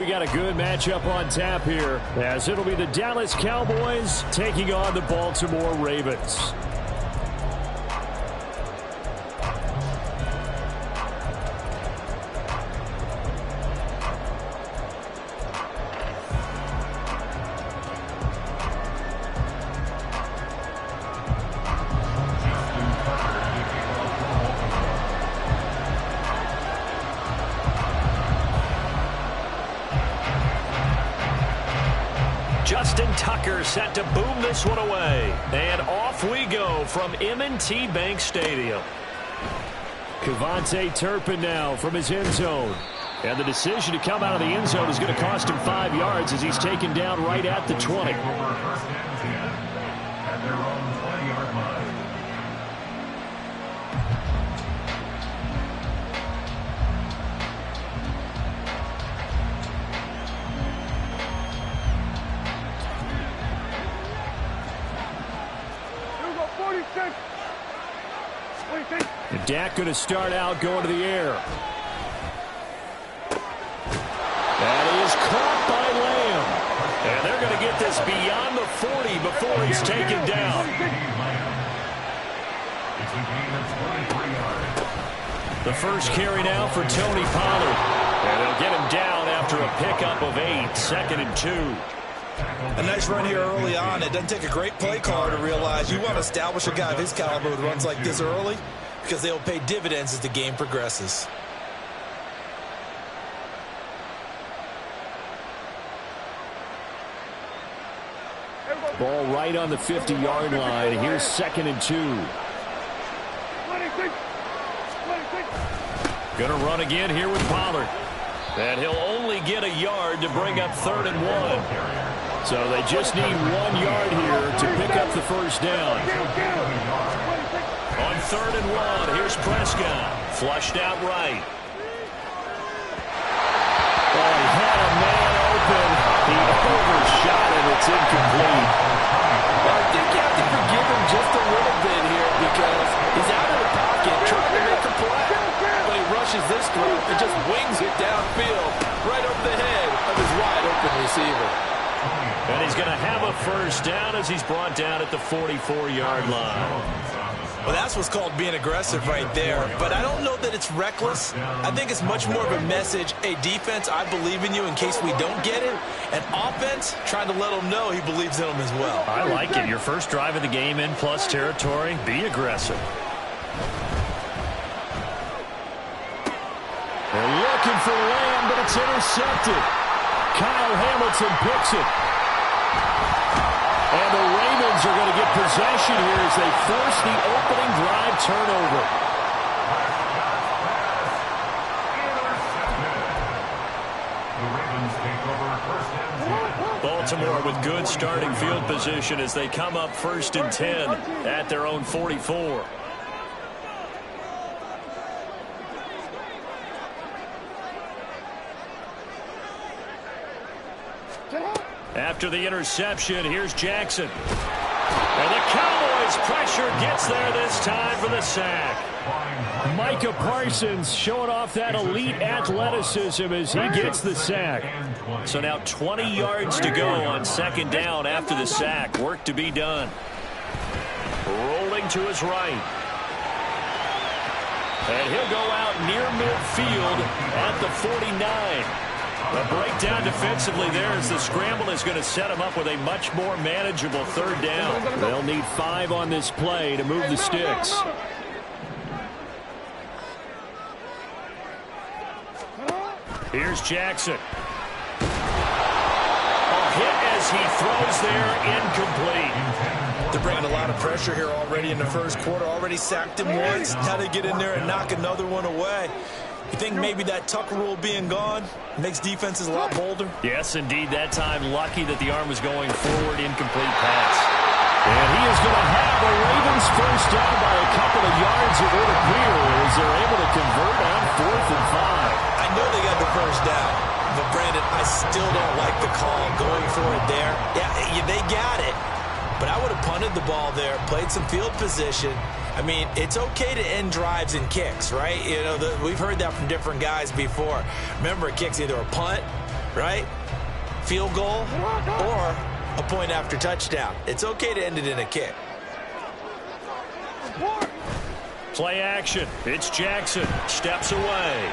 We got a good matchup on tap here, as it'll be the Dallas Cowboys taking on the Baltimore Ravens. Justin Tucker set to boom this one away. And off we go from M&T Bank Stadium. Kevontae Turpin now from his end zone. And the decision to come out of the end zone is going to cost him 5 yards as he's taken down right at the 20. And Dak going to start out going to the air. That is caught by Lamb. And they're going to get this beyond the 40 before he's taken down. The first carry now for Tony Pollard. And they'll get him down after a pickup of 8, 2nd and 2. A nice run here early on. It doesn't take a great play caller to realize you want to establish a guy of his caliber with runs like this early, because they'll pay dividends as the game progresses. Ball right on the 50-yard line. Here's 2nd and 2. Going to run again here with Pollard. And he'll only get a yard to bring up 3rd and 1. So they just need 1 yard here to pick up the first down. On 3rd and 1, here's Prescott. Flushed out right. Oh, he had a man open. He overshot it. It's incomplete. Well, I think you have to forgive him just a little bit here because he's out of the pocket trying to make a play. But he rushes this throw and just wings it downfield right over the head of his wide-open receiver. And he's going to have a first down as he's brought down at the 44-yard line. Well, that's what's called being aggressive right there. But I don't know that it's reckless. I think it's much more of a message. Hey, defense, I believe in you in case we don't get it. And offense, trying to let him know he believes in him as well. I like it. Your first drive of the game in plus territory. Be aggressive. They're looking for Lamb, but it's intercepted. Kyle Hamilton picks it. And the Ravens are going to get possession here as they force the opening drive turnover. Baltimore with good starting field position as they come up 1st and 10 at their own 44. After the interception, here's Jackson. And the Cowboys pressure gets there this time for the sack. Micah Parsons showing off that elite athleticism as he gets the sack. So now 20 yards to go on 2nd down after the sack. Work to be done. Rolling to his right. And he'll go out near midfield at the 49. A breakdown defensively there as the scramble is going to set him up with a much more manageable 3rd down. They'll need 5 on this play to move the sticks. Here's Jackson. A hit as he throws there, incomplete. They're bringing a lot of pressure here already in the first quarter. Already sacked him once. Now they get in there and knock another one away. You think maybe that Tucker rule being gone makes defenses a lot bolder? Yes, indeed. That time, lucky that the arm was going forward. Incomplete pass. And he is going to have the Ravens first down by a couple of yards, it would appear, as they're able to convert on 4th and 5. I know they got the first down, but Brandon, I still don't like the call going for it there. Yeah, they got it. But I would have punted the ball there, played some field position. I mean, it's okay to end drives and kicks, right? You know, we've heard that from different guys before. Remember, a kick's either a punt right? Field goal or a point after touchdown. It's okay to end it in a kick. Play action. It's Jackson. Steps away.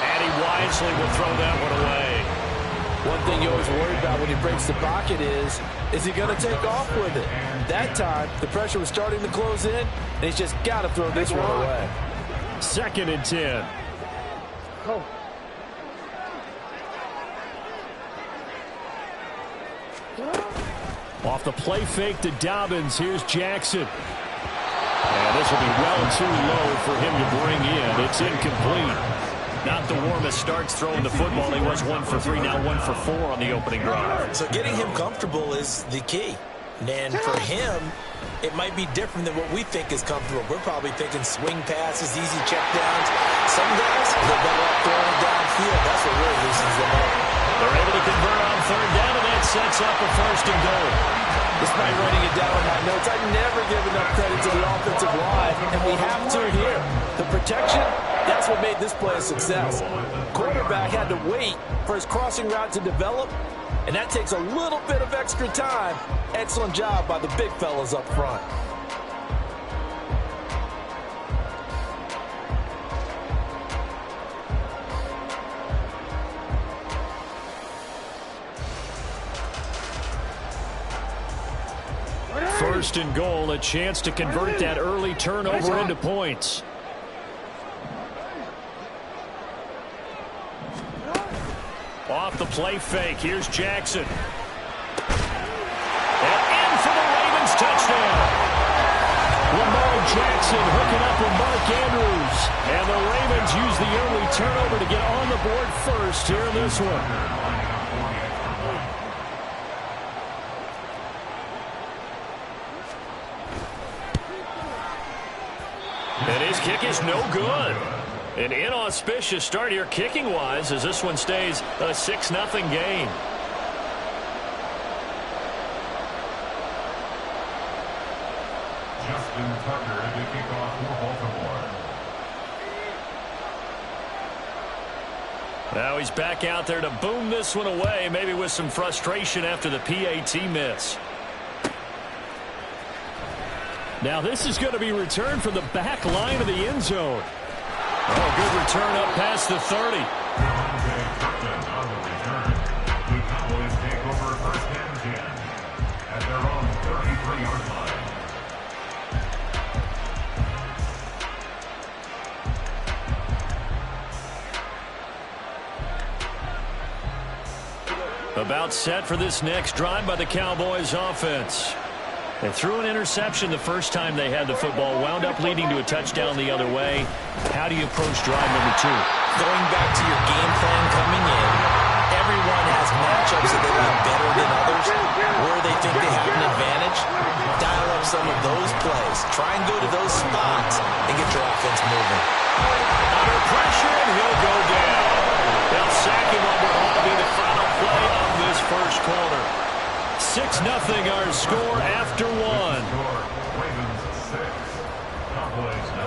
And he wisely will throw that one away. One thing you always worry about when he breaks the pocket is he going to take off with it? That time, the pressure was starting to close in, and he's just got to throw this one away. 2nd and 10. Off the play fake to Dobbins. Here's Jackson. And this will be well too low for him to bring in. It's incomplete. Not the warmest starts throwing the football. He was 1 for 3, now 1 for 4 on the opening drive. So getting him comfortable is the key. And for him, it might be different than what we think is comfortable. We're probably thinking swing passes, easy checkdowns. Some guys, they're better off throwing it downfield. That's what really loosens them up. They're able to convert on 3rd down, and that sets up a 1st and goal. Despite writing it down on my notes, I never give enough credit to the offensive line, and we have to here. The protection, that's what made this play a success. Quarterback had to wait for his crossing route to develop, and that takes a little bit of extra time. Excellent job by the big fellas up front. First and goal, a chance to convert that early turnover into points. Off the play fake, here's Jackson. And in for the Ravens touchdown. Lamar Jackson hooking up with Mark Andrews. And the Ravens use the early turnover to get on the board first here in this one. And his kick is no good. An inauspicious start here kicking-wise as this one stays a 6-0 game. Justin Tucker to kick off for Baltimore. Now he's back out there to boom this one away, maybe with some frustration after the PAT miss. Now this is going to be returned from the back line of the end zone. Oh, good return up past the 30. On the return, the Cowboys take over 1st and 10 at their own 33-yard line. About set for this next drive by the Cowboys offense. They threw an interception the first time they had the football, wound up leading to a touchdown the other way. How do you approach drive number 2? Going back to your game plan coming in, everyone has matchups that they like better than others. Where they think they have an advantage, dial up some of those plays. Try and go to those spots and get your offense moving. Under pressure, and he'll go down. They'll sack him on what ought to be the final play of this first quarter. 6-0 our score after 1. Ravens 6, Cowboys 0.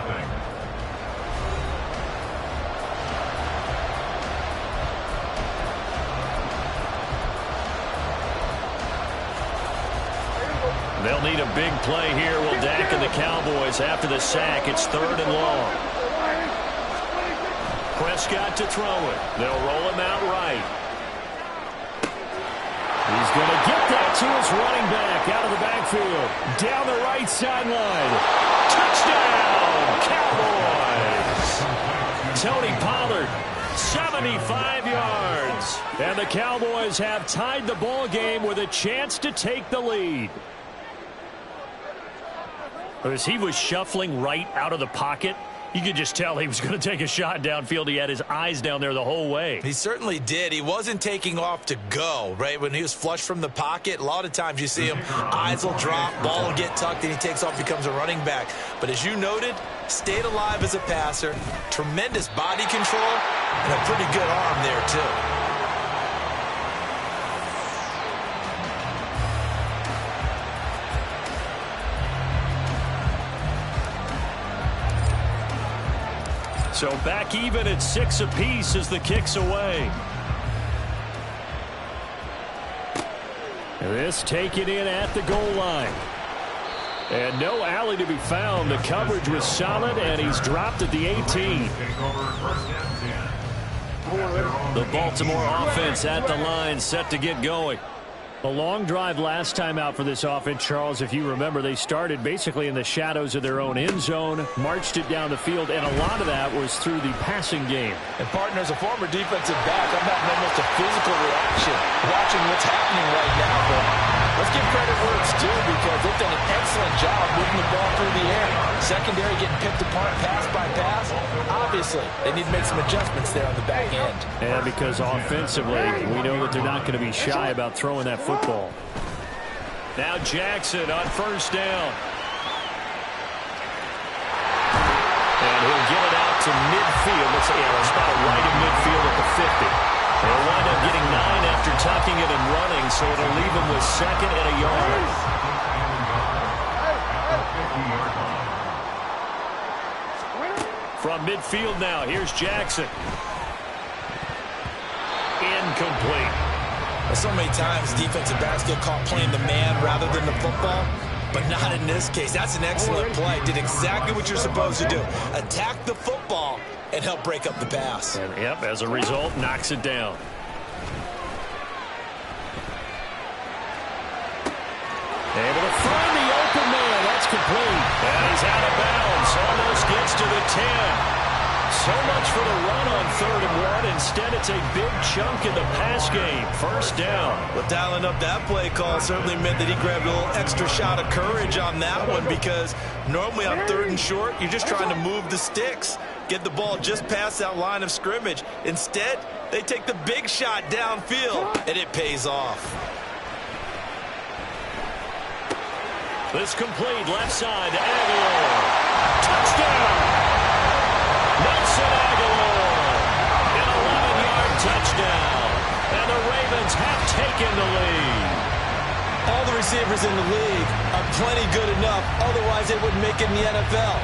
They'll need a big play here. Will Dak and the Cowboys after the sack. It's 3rd and long. Prescott to throw it. They'll roll him out right. He's going to get that to his running back out of the backfield. Down the right sideline. Touchdown, Cowboys. Tony Pollard, 75 yards. And the Cowboys have tied the ball game with a chance to take the lead. As he was shuffling right out of the pocket, you could just tell he was going to take a shot downfield. He had his eyes down there the whole way. He certainly did. He wasn't taking off to go, right? When he was flushed from the pocket, a lot of times you see him, eyes will drop, ball will get tucked, and he takes off, becomes a running back. But as you noted, stayed alive as a passer, tremendous body control, and a pretty good arm there, too. So back even at 6 apiece as the kick's away. This taken in at the goal line. And no alley to be found. The coverage was solid, and he's dropped at the 18. The Baltimore offense at the line, set to get going. A long drive last time out for this offense, Charles. If you remember, they started basically in the shadows of their own end zone, marched it down the field, and a lot of that was through the passing game. And partner, as a former defensive back, I'm having almost a physical reaction watching what's happening right now. But let's give credit where it's due, because they've done an excellent job moving the ball through the air. Secondary getting picked apart pass by pass. Obviously, they need to make some adjustments there on the back end. And because offensively, we know that they're not going to be shy about throwing that football. Now Jackson on first down. And he'll get it out to midfield. Let's say, a spot right in midfield at the 50. They'll wind up getting 9 after tucking it and running, so it'll leave him with 2nd and a yard. From midfield now, here's Jackson. Incomplete. So many times defensive backs get caught playing the man rather than the football, but not in this case. That's an excellent play. Did exactly what you're supposed to do. Attack the football and help break up the pass. And, yep, as a result, knocks it down. Able to find the open man. That's complete. And he's out of bounds. Almost gets to the 10. So much for the run on 3rd and 1. Instead, it's a big chunk in the pass game. First down. But dialing up that play call certainly meant that he grabbed a little extra shot of courage on that one, because normally on 3rd and short, you're just trying to move the sticks, get the ball just past that line of scrimmage. Instead, they take the big shot downfield, and it pays off. This complete left side to Aguilar. Touchdown! Nelson Aguilar. An 11-yard touchdown. And the Ravens have taken the lead. All the receivers in the league are plenty good enough. Otherwise, they wouldn't make it in the NFL.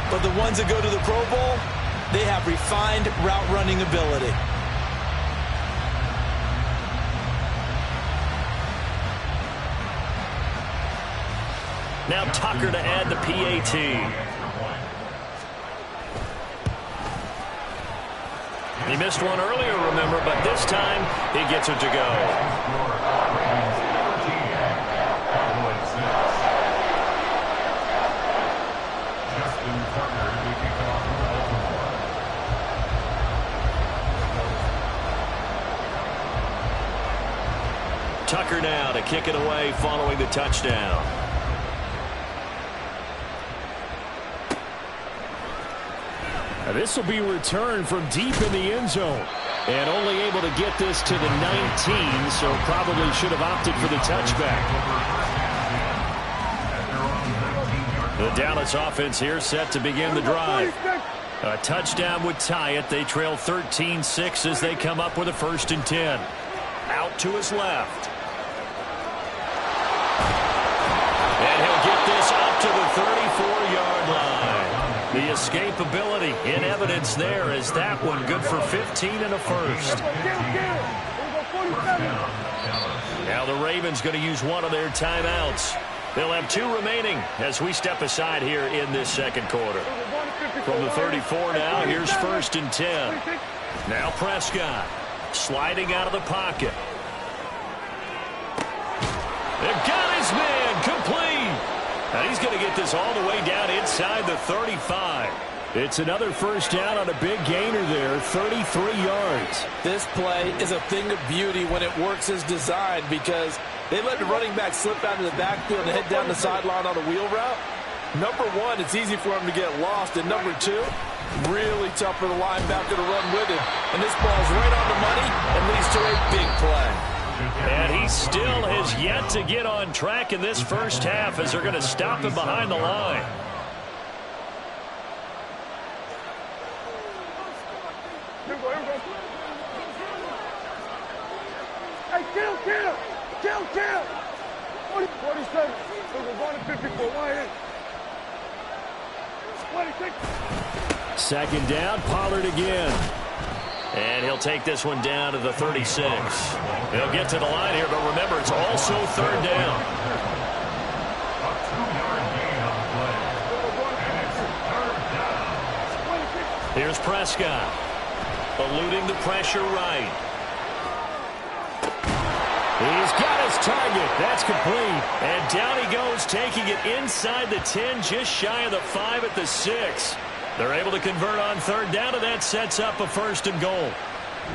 But the ones that go to the Pro Bowl, they have refined route running ability. Now Tucker to add the PAT. He missed one earlier, remember, but this time he gets it to go. Tucker now to kick it away following the touchdown. This will be returned from deep in the end zone. And only able to get this to the 19, so probably should have opted for the touchback. The Dallas offense here set to begin the drive. A touchdown would tie it. They trail 13-6 as they come up with a 1st and 10. Out to his left. And he'll get this up to the 34-yard line. The escapability in evidence there, as that one good for 15 and a 1st. Now the Ravens going to use one of their timeouts. They'll have 2 remaining as we step aside here in this 2nd quarter. From the 34 now, here's 1st and 10. Now Prescott sliding out of the pocket. They've got his man complete. And he's going to get this all the way down inside the 35. It's another 1st down on a big gainer there, 33 yards. This play is a thing of beauty when it works as designed, because they let the running back slip out of the backfield and head down the sideline on a wheel route. Number 1, it's easy for him to get lost. And number 2, really tough for the linebacker to run with him. And this ball's right on the money and leads to a big play. And he still has yet to get on track in this 1st half, as they're going to stop him behind the line. Hey, kill! 47. We're going to 54. 1 hit. 26. 2nd down, Pollard again. And he'll take this one down to the 36. He'll get to the line here, but remember, it's also third down. A 2-yard gain on the play. And it's third down. Here's Prescott, eluding the pressure right. He's got his target. That's complete. And down he goes, taking it inside the 10, just shy of the 5 at the 6. They're able to convert on third down, and that sets up a 1st and goal.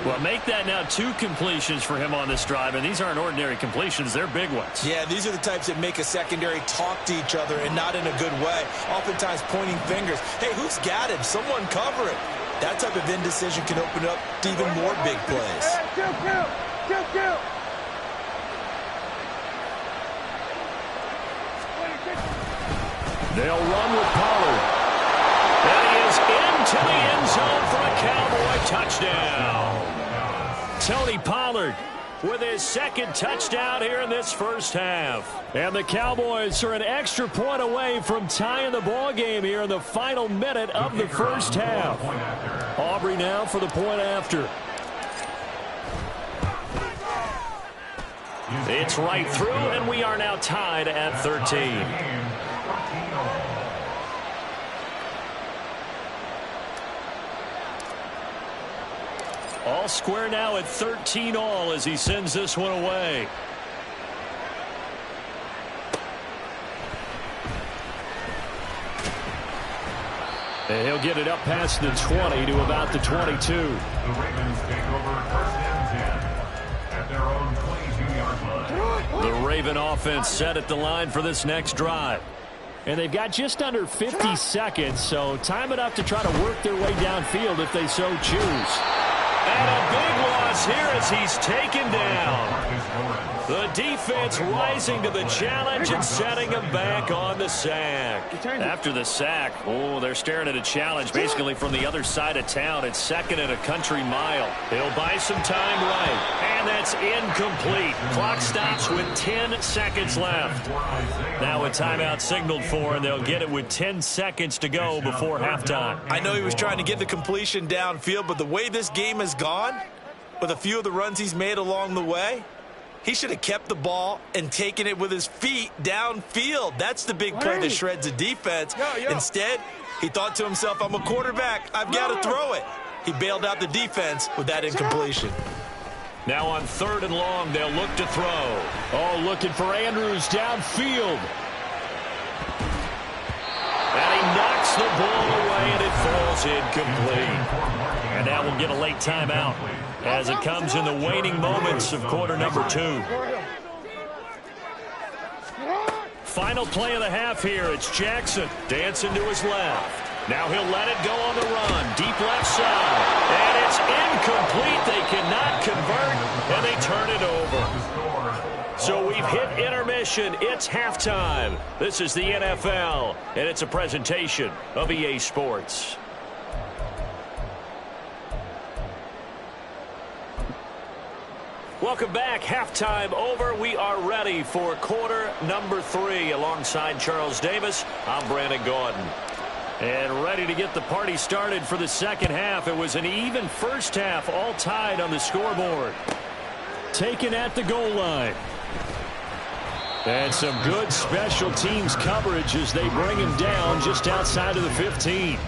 Well, make that now 2 completions for him on this drive, and these aren't ordinary completions. They're big ones. Yeah, these are the types that make a secondary talk to each other, and not in a good way. Oftentimes pointing fingers. Hey, who's got him? Someone cover it. That type of indecision can open up to even more big plays. Kill. They'll run with Pollard. And he is into the end zone for a Cowboy touchdown. Tony Pollard With his 2nd touchdown here in this first half. And the Cowboys are an extra point away from tying the ball game here in the final minute of the first half. Aubrey now for the point after. It's right through, and we are now tied at 13. All square now at 13 all as he sends this one away. And he'll get it up past the 20 to about the 22. The Ravens take over 1st and 10 at their own 22-yard line. The Raven offense set at the line for this next drive. And they've got just under 50 seconds, so time enough to try to work their way downfield if they so choose. And a big loss here as he's taken down. The defense rising to the challenge and setting him back on the sack. After the sack, they're staring at a challenge basically from the other side of town. It's 2nd and a country mile. He'll buy some time right. And that's incomplete. Clock stops with 10 seconds left. Now a timeout signaled for, and they'll get it with 10 seconds to go before halftime. I know he was trying to get the completion downfield, but the way this game has gone, with a few of the runs he's made along the way, he should have kept the ball and taken it with his feet downfield. That's the big play that shreds the defense. Instead, he thought to himself, I'm a quarterback. I've got to throw it. He bailed out the defense with that incompletion. Now on 3rd and long, they'll look to throw. Oh, looking for Andrews downfield. And he knocks the ball away, and it falls incomplete. And now we'll get a late timeout as it comes in the waning moments of quarter number 2. Final play of the half here. It's Jackson dancing to his left. Now he'll let it go on the run. Deep left side. And it's incomplete. They cannot convert, and they turn it over. So we've hit intermission. It's halftime. This is the NFL, and it's a presentation of EA Sports. Welcome back. Halftime over. We are ready for quarter number 3. Alongside Charles Davis, I'm Brandon Gaudin. And ready to get the party started for the second half. It was an even first half, all tied on the scoreboard. Taken at the goal line. And some good special teams coverage as they bring him down just outside of the 15.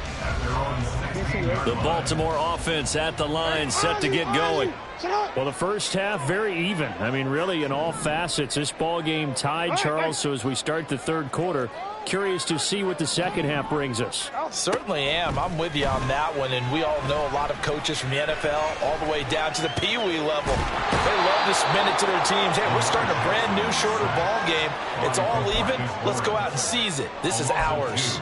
The Baltimore offense at the line, set to get going. Well, the first half, very even. I mean, really, in all facets, this ball game tied, Charles. So as we start the third quarter, curious to see what the second half brings us. Certainly am. I'm with you on that one, and we all know a lot of coaches from the NFL all the way down to the Pee-wee level. They love to spin it to their teams. Hey, we're starting a brand new, shorter ball game. It's all even. Let's go out and seize it. This is ours.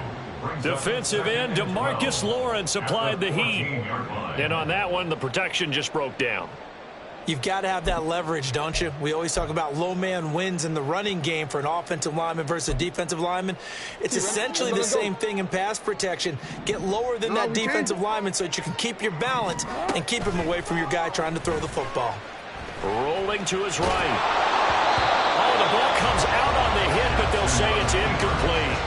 Defensive end DeMarcus Lawrence applied the heat. And on that one, the protection just broke down. You've got to have that leverage, don't you? We always talk about low man wins in the running game for an offensive lineman versus a defensive lineman. It's essentially the same thing in pass protection. Get lower than that defensive lineman so that you can keep your balance and keep him away from your guy trying to throw the football. Rolling to his right. Oh, the ball comes out on the hit, but they'll say it's incomplete.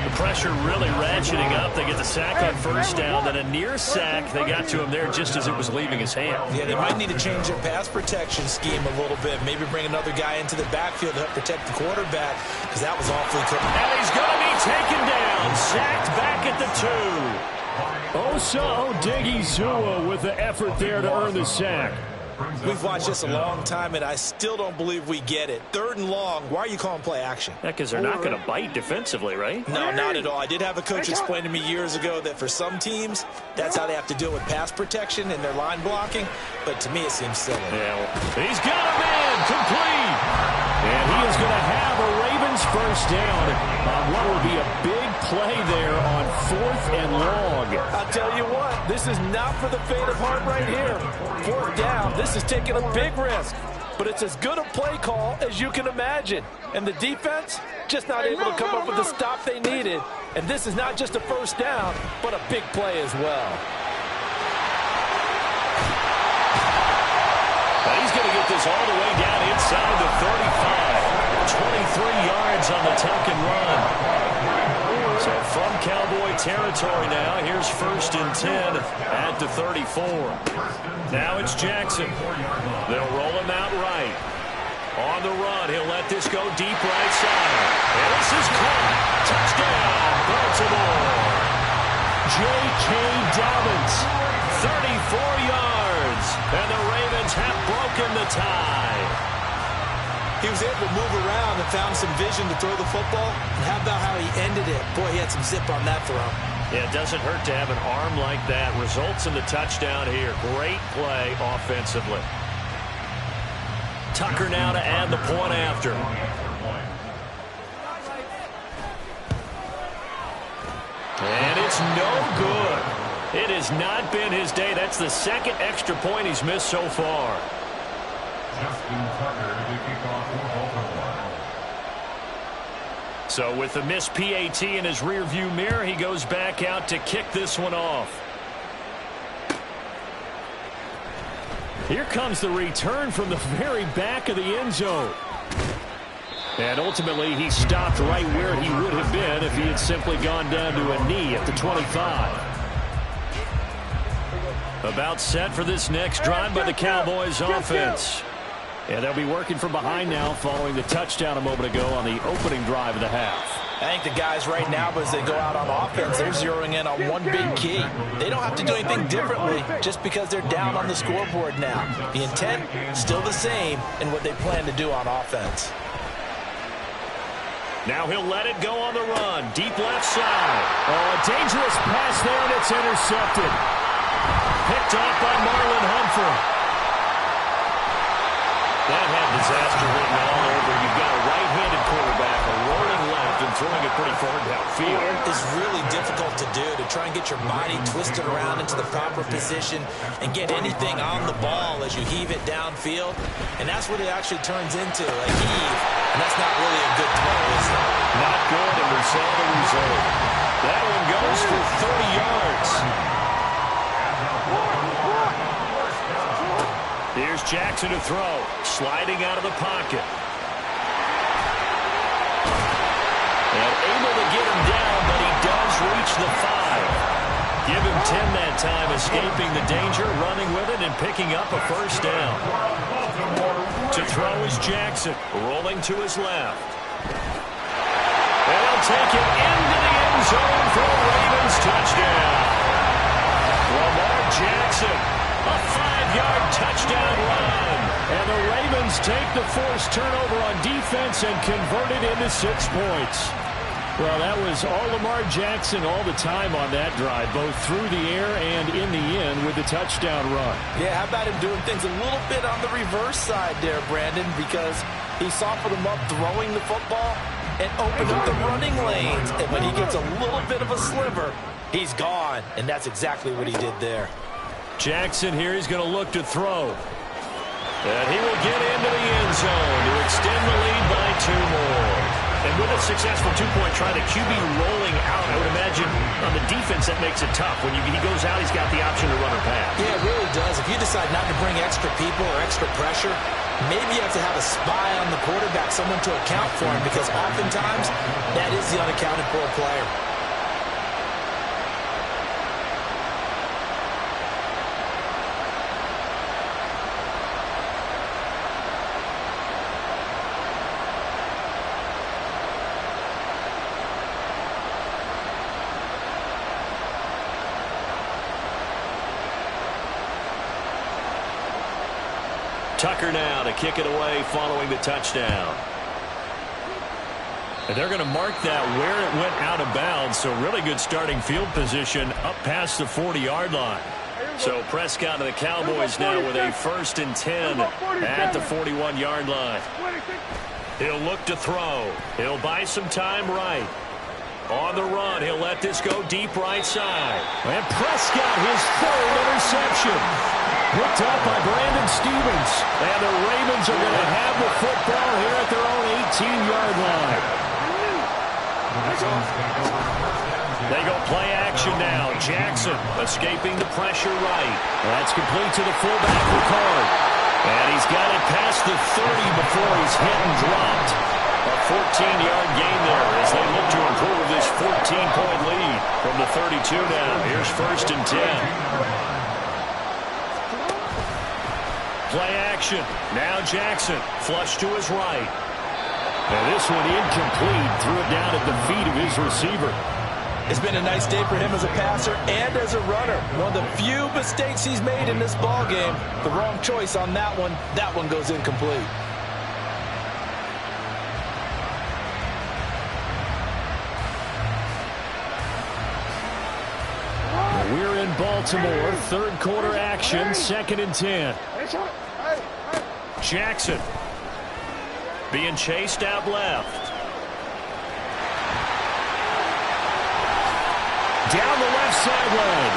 The pressure really ratcheting up. They get the sack on first down, then a near sack. They got to him there just as it was leaving his hand. Yeah, they might need to change their pass protection scheme a little bit. Maybe bring another guy into the backfield to help protect the quarterback, because that was awfully close. And he's going to be taken down. Sacked back at the 2. Osa Odighizuwa with the effort there to earn the sack. We've watched this a long time, and I still don't believe we get it. 3rd and long. Why are you calling play action? Yeah, because they're not going to bite defensively, right? No, not at all. I did have a coach explain to me years ago that for some teams, that's how they have to deal with pass protection and their line blocking. But to me, it seems silly. Yeah, well, he's got a man complete. And he is going to have a Ravens first down on what will be a big play there on 4th and long. I'll tell you what, this is not for the faint of heart right here. 4th down, this is taking a big risk. But it's as good a play call as you can imagine. And the defense, just not able to come up with the stop they needed. And this is not just a first down, but a big play as well. He's going to get this all the way down inside the 35. 23 yards on the tuck and run. So from Cowboy territory now, here's 1st and 10 at the 34. Now it's Jackson. They'll roll him out right. On the run, he'll let this go deep right side. And this is caught. Touchdown, Baltimore. J.K. Dobbins, 34 yards. And the Ravens have broken the tie. He was able to move around and found some vision to throw the football. And how about how he ended it? Boy, he had some zip on that throw. Yeah, it doesn't hurt to have an arm like that. Results in the touchdown here. Great play offensively. Tucker now to add the point after. And it's no good. It has not been his day. That's the 2nd extra point he's missed so far. Justin Tucker to kick off for Baltimore. So with the missed PAT in his rearview mirror, he goes back out to kick this one off. Here comes the return from the very back of the end zone. And ultimately, he stopped right where he would have been if he had simply gone down to a knee at the 25. About set for this next drive by the Cowboys offense. And they'll be working from behind now following the touchdown a moment ago on the opening drive of the half. I think the guys right now, as they go out on offense, they're zeroing in on one big key. They don't have to do anything differently just because they're down on the scoreboard now. The intent, still the same in what they plan to do on offense. Now he'll let it go on the run. Deep left side. Oh, a dangerous pass there, and it's intercepted. Picked off by Marlon Humphrey. That had disaster written all over. You've got a right-handed quarterback, a rolling left, and throwing it pretty far downfield. It's really difficult to do, to try and get your body twisted around into the proper position and get anything on the ball as you heave it downfield. And that's what it actually turns into, a heave. And that's not really a good throw, is it? Not good, and we saw the result. That one goes for 30 yards. Here's Jackson to throw. Sliding out of the pocket. And able to get him down, but he does reach the 5. Give him 10 that time, escaping the danger, running with it, and picking up a first down. To throw is Jackson, rolling to his left. And he'll take it into the end zone for a Ravens touchdown. Lamar Jackson, a 5-yard touchdown run. And the Ravens take the forced turnover on defense and convert it into 6 points. Well, that was all Lamar Jackson all the time on that drive, both through the air and in the end with the touchdown run. Yeah, how about him doing things a little bit on the reverse side there, Brandon, because he softened him up throwing the football and opened up the running lanes. And when he gets a little bit of a sliver, he's gone. And that's exactly what he did there. Jackson here is going to look to throw. And he will get into the end zone to extend the lead by 2 more. And And with a successful two-point try, the QB rolling out, I would imagine on the defense that makes it tough. When he goes out, he's got the option to run or pass. Yeah, it really does. If you decide not to bring extra people or extra pressure, maybe you have to have a spy on the quarterback, someone to account for him, because oftentimes that is the unaccounted for player. Tucker now to kick it away following the touchdown. And they're going to mark that where it went out of bounds, so really good starting field position up past the 40-yard line. So Prescott and the Cowboys now with a 1st and 10 at the 41-yard line. He'll look to throw. He'll buy some time right. On the run, he'll let this go deep right side. And Prescott, his 3rd interception. Picked up by Brandon Stevens. And the Ravens are going to have the football here at their own 18-yard line. They go play action now. Jackson escaping the pressure right. That's complete to the fullback, Ricard. And he's got it past the 30 before he's hit and dropped. A 14-yard gain there as they look to improve this 14-point lead from the 32 now. Here's 1st and 10. Play action. Now Jackson. Flush to his right. And this one incomplete. Threw it down at the feet of his receiver. It's been a nice day for him as a passer and as a runner. One of the few mistakes he's made in this ball game. The wrong choice on that one. That one goes incomplete. We're in Baltimore. 3rd quarter action. 2nd and 10. Jackson being chased out left. Down the left sideline.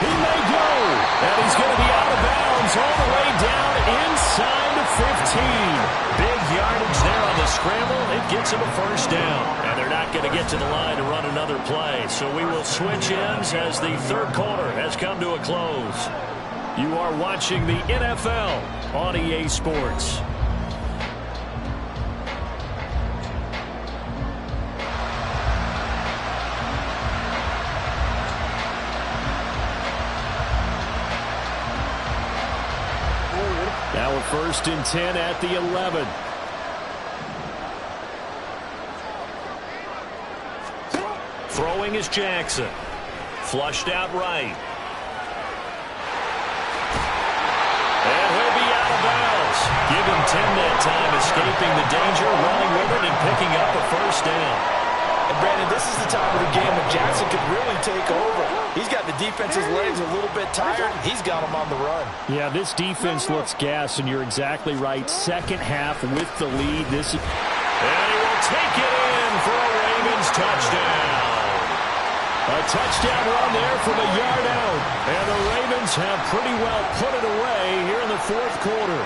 He may go. And he's going to be out of bounds all the way down inside the 15. Big yardage there on the scramble. It gets him a 1st down. And they're not going to get to the line to run another play. So we will switch ends as the 3rd quarter has come to a close. You are watching the NFL on EA Sports. Now a 1st and 10 at the 11. Throwing is Jackson. Flushed out right. And he'll be out of bounds. Give him 10 that time, escaping the danger, running with it, and picking up a 1st down. And Brandon, this is the time of the game when Jackson could really take over. He's got the defense's legs a little bit tired. He's got them on the run. Yeah, this defense looks gassed, and you're exactly right. 2nd half with the lead. And he will take it in for a Ravens touchdown. A touchdown run there from a yard out. And the Ravens have pretty well put it away here in the 4th quarter.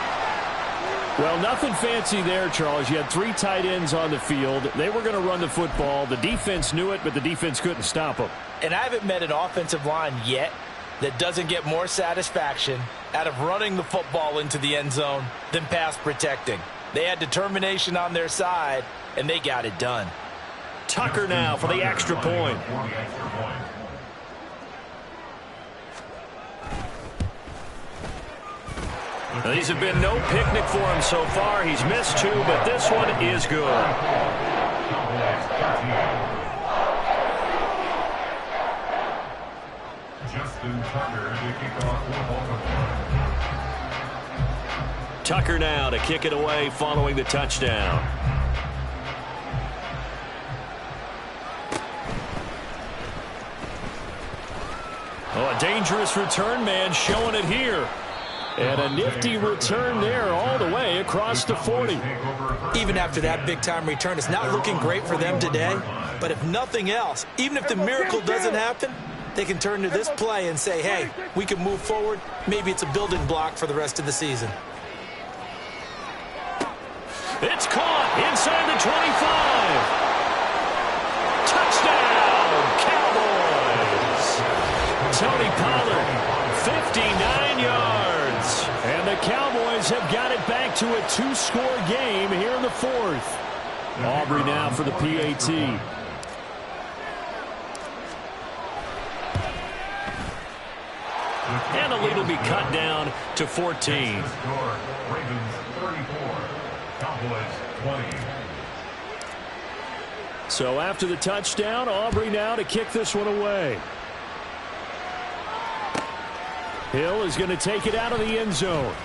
Well, nothing fancy there, Charles. You had 3 tight ends on the field. They were going to run the football. The defense knew it, but the defense couldn't stop them. And I haven't met an offensive line yet that doesn't get more satisfaction out of running the football into the end zone than pass protecting. They had determination on their side, and they got it done. Tucker now for the extra point. Now, these have been no picnic for him so far. He's missed 2, but this one is good. Tucker now to kick it away following the touchdown. Oh, a dangerous return man showing it here. And a nifty return there all the way across the 40. Even after that big-time return, it's not looking great for them today. But if nothing else, even if the miracle doesn't happen, they can turn to this play and say, hey, we can move forward. Maybe it's a building block for the rest of the season. It's caught inside the 25. Tony Pollard, 59 yards. And the Cowboys have got it back to a 2-score game here in the fourth. Aubrey now for the PAT. And the lead will be cut down to 14. Ravens 34, Cowboys 20. So after the touchdown, Aubrey now to kick this one away. Hill is going to take it out of the end zone.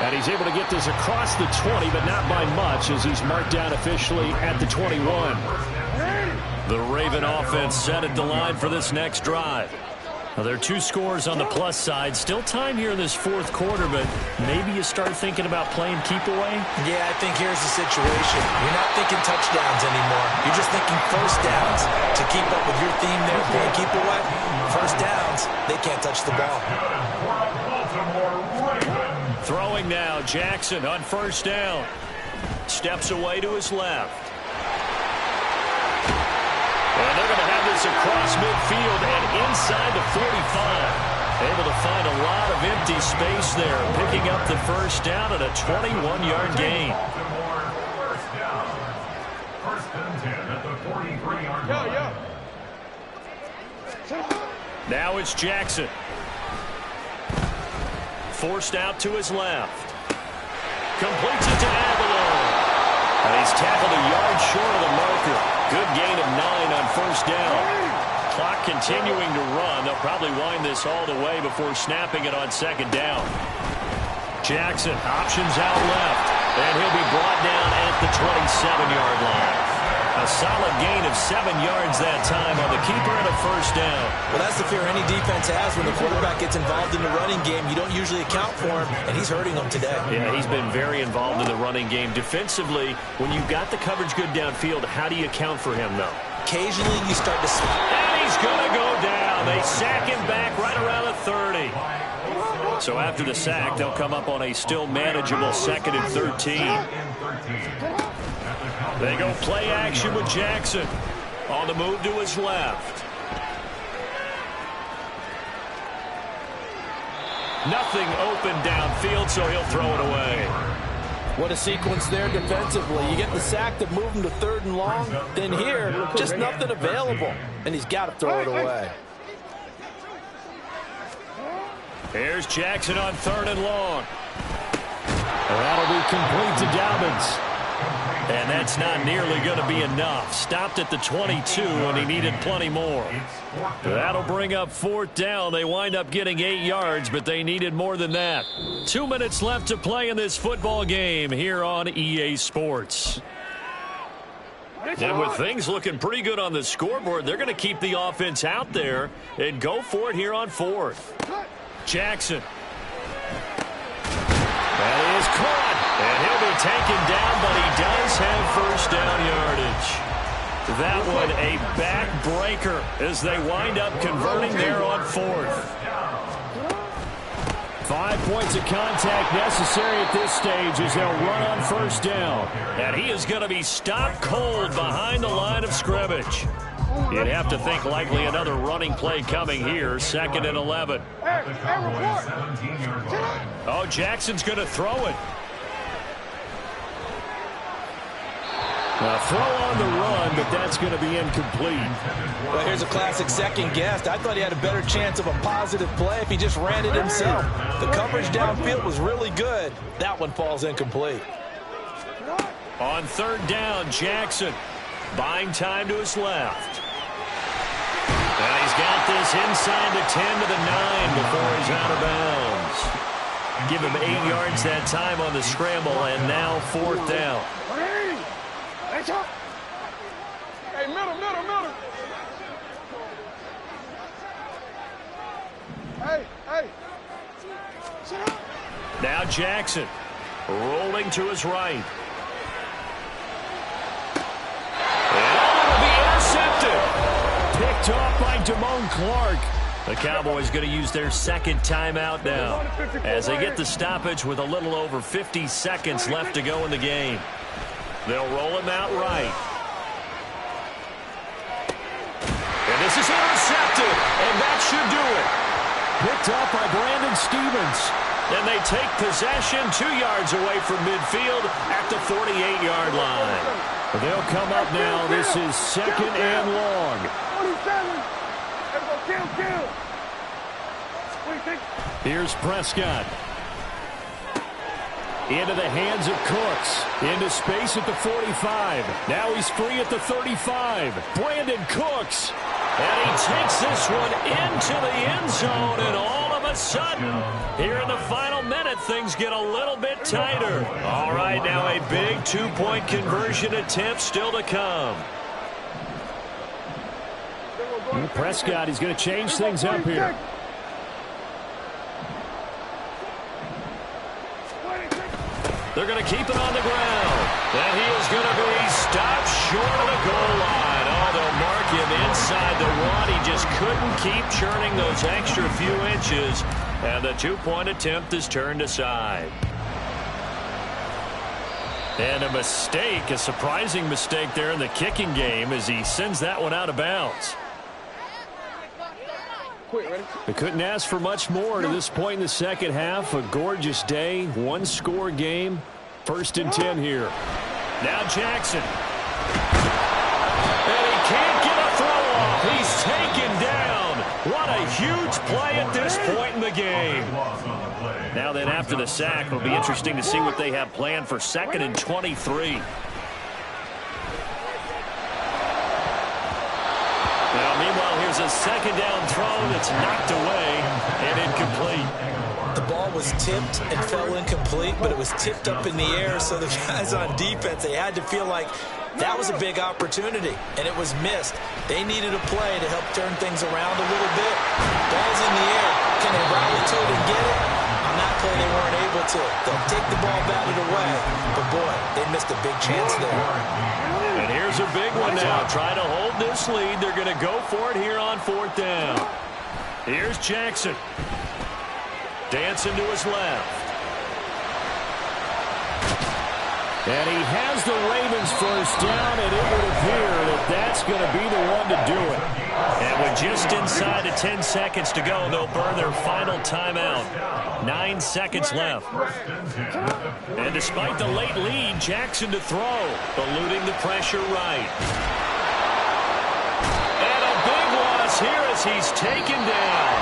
And he's able to get this across the 20, but not by much, as he's marked down officially at the 21. The Raven offense set at the line for this next drive. Now, there are 2 scores on the plus side. Still time here in this fourth quarter, but maybe you start thinking about playing keep away? Yeah, I think here's the situation. You're not thinking touchdowns anymore. You're just thinking first downs. To keep up with your theme there, playing keep away, first downs, they can't touch the ball. Throwing now, Jackson on first down. Steps away to his left. And they're going to have this across midfield and inside the 45. Able to find a lot of empty space there, picking up the first down at a 21-yard gain. First down. First and 10 at the 43-yard line. Now it's Jackson. Forced out to his left. Completes it to Aguilar. And he's tackled a yard short of the marker. Good gain of 9 on first down. Clock continuing to run. They'll probably wind this all the way before snapping it on second down. Jackson options out left. And he'll be brought down at the 27-yard line. A solid gain of 7 yards that time on the keeper and a first down. Well, that's the fear any defense has when the quarterback gets involved in the running game. You don't usually account for him, and he's hurting them today. Yeah, he's been very involved in the running game. Defensively, when you've got the coverage good downfield, how do you account for him, though? Occasionally, you start to... And he's going to go down. They sack him back right around the 30. So after the sack, they'll come up on a still manageable 2nd and 13. They go play action with Jackson. On the move to his left. Nothing open downfield, so he'll throw it away. What a sequence there defensively. You get the sack to move him to 3rd and long. Then here, just nothing available. And he's got to throw it away. Here's Jackson on 3rd and long. That'll be complete to Dobbins. And that's not nearly going to be enough. Stopped at the 22, and he needed plenty more. That'll bring up 4th down. They wind up getting 8 yards, but they needed more than that. 2 minutes left to play in this football game here on EA Sports. And with things looking pretty good on the scoreboard, they're going to keep the offense out there and go for it here on 4th. Jackson. That is caught. And he'll be taken down, but he does have first down yardage. That one a backbreaker as they wind up converting there on 4th. 5 points of contact necessary at this stage as they'll run on first down. And he is going to be stopped cold behind the line of scrimmage. You'd have to think likely another running play coming here, 2nd and 11. Oh, Jackson's going to throw it. Throw on the run, but that's going to be incomplete. Well, here's a classic second guess. I thought he had a better chance of a positive play if he just ran it himself. The coverage downfield was really good. That one falls incomplete. On 3rd down, Jackson buying time to his left. And he's got this inside the 10 to the 9 before he's out of bounds. Give him 8 yards that time on the scramble, and now 4th down. Hey, middle. Hey. Now Jackson rolling to his right. And it'll be intercepted. Picked off by Damone Clark. The Cowboys going to use their 2nd timeout now as they get the stoppage with a little over 50 seconds left to go in the game. They'll roll him out right. And this This is intercepted, and that should do it. Picked up by Brandon Stevens. And they take possession 2 yards away from midfield at the 48-yard line. They'll come up now. This is 2nd and long. 27. Here's Prescott. Into the hands of Cooks. Into space at the 45. Now he's free at the 35. Brandon Cooks. And he takes this one into the end zone. And all of a sudden, here in the final minute, things get a little bit tighter. All right, now a big 2-point conversion attempt still to come. Prescott, he's going to change things up here. They're going to keep it on the ground. And he is going to be stopped short of the goal line. Oh, they'll mark him inside the 1. He just couldn't keep churning those extra few inches. And the 2-point attempt is turned aside. And a mistake, a surprising mistake there in the kicking game as he sends that one out of bounds. They couldn't ask for much more to this point in the second half. A gorgeous day, 1-score game. 1st and 10 here. Now Jackson. And he can't get a throw off. He's taken down. What a huge play at this point in the game. Now then, after the sack, it'll be interesting to see what they have planned for 2nd and 23. Now, meanwhile, here's a 2nd down throw that's knocked away and incomplete. The ball was tipped and fell incomplete, but it was tipped up in the air, so the guys on defense, they had to feel like that was a big opportunity, and it was missed. They needed a play to help turn things around a little bit. Ball's in the air. Can they rally to it and get it? On that play, they weren't able to. They'll take the ball, batted away, but boy, they missed a big chance there. And here's a big one now. Trying to hold this lead. They're going to go for it here on 4th down. Here's Jackson. Dancing to his left. And he has the Ravens first down, and it would appear that that's going to be the one to do it. And with just inside of 10 seconds to go, they'll burn their final timeout. 9 seconds left. And despite the late lead, Jackson to throw, eluding the pressure right. And a big loss here as he's taken down.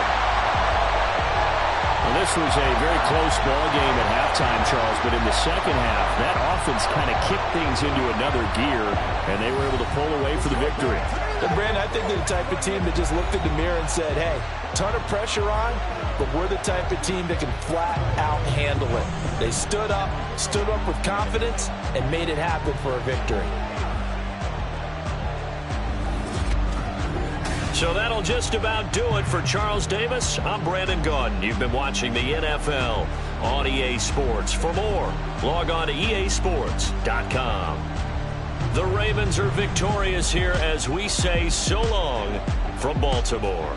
Well, this was a very close ball game at halftime, Charles, but in the second half, that offense kind of kicked things into another gear, and they were able to pull away for the victory. And Brandon, I think they're the type of team that just looked in the mirror and said, hey, ton of pressure on, but we're the type of team that can flat out handle it. They stood up with confidence, and made it happen for a victory. So that'll just about do it for Charles Davis. I'm Brandon Gaudin. You've been watching the NFL on EA Sports. For more, log on to easports.com. The Ravens are victorious here as we say so long from Baltimore.